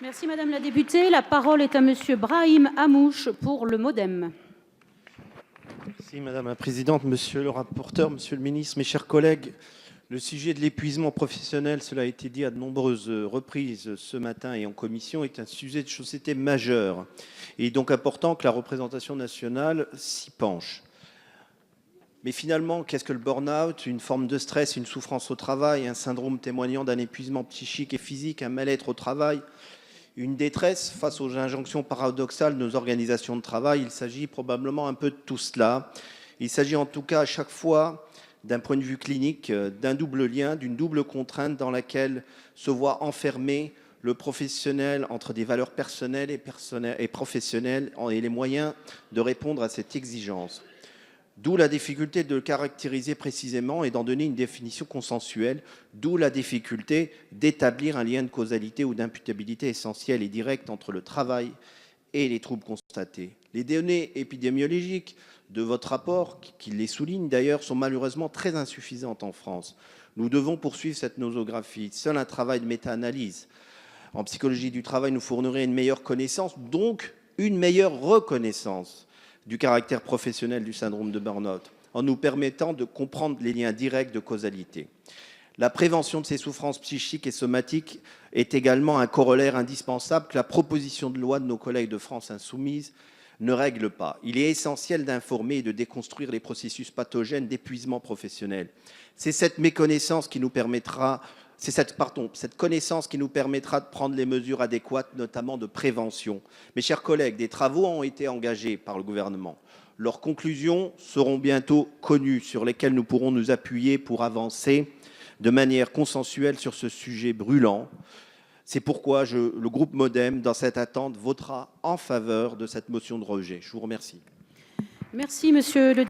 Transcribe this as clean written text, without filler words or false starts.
Merci madame la députée. La parole est à monsieur Brahim Hamouche pour le MoDem. Merci madame la présidente, monsieur le rapporteur, monsieur le ministre, mes chers collègues. Le sujet de l'épuisement professionnel, cela a été dit à de nombreuses reprises ce matin et en commission, est un sujet de société majeur. Il est donc important que la représentation nationale s'y penche. Mais finalement, qu'est-ce que le burn-out? Une forme de stress, une souffrance au travail, un syndrome témoignant d'un épuisement psychique et physique, un mal-être au travail, une détresse face aux injonctions paradoxales de nos organisations de travail. Il s'agit probablement un peu de tout cela. Il s'agit en tout cas à chaque fois, d'un point de vue clinique, d'un double lien, d'une double contrainte dans laquelle se voit enfermé le professionnel entre des valeurs personnelles et professionnelles et les moyens de répondre à cette exigence. D'où la difficulté de le caractériser précisément et d'en donner une définition consensuelle, d'où la difficulté d'établir un lien de causalité ou d'imputabilité essentiel et direct entre le travail et les troubles constatés. Les données épidémiologiques de votre rapport, qui les soulignent d'ailleurs, sont malheureusement très insuffisantes en France. Nous devons poursuivre cette nosographie. Seul un travail de méta-analyse en psychologie du travail nous fournirait une meilleure connaissance, donc une meilleure reconnaissance du caractère professionnel du syndrome de burn-out, en nous permettant de comprendre les liens directs de causalité. La prévention de ces souffrances psychiques et somatiques est également un corollaire indispensable que la proposition de loi de nos collègues de France Insoumise ne règle pas. Il est essentiel d'informer et de déconstruire les processus pathogènes d'épuisement professionnel. C'est cette méconnaissance qui nous permettra cette connaissance qui nous permettra de prendre les mesures adéquates, notamment de prévention. Mes chers collègues, des travaux ont été engagés par le gouvernement. Leurs conclusions seront bientôt connues, sur lesquelles nous pourrons nous appuyer pour avancer de manière consensuelle sur ce sujet brûlant. C'est pourquoi le groupe MoDem, dans cette attente, votera en faveur de cette motion de rejet. Je vous remercie. Merci monsieur le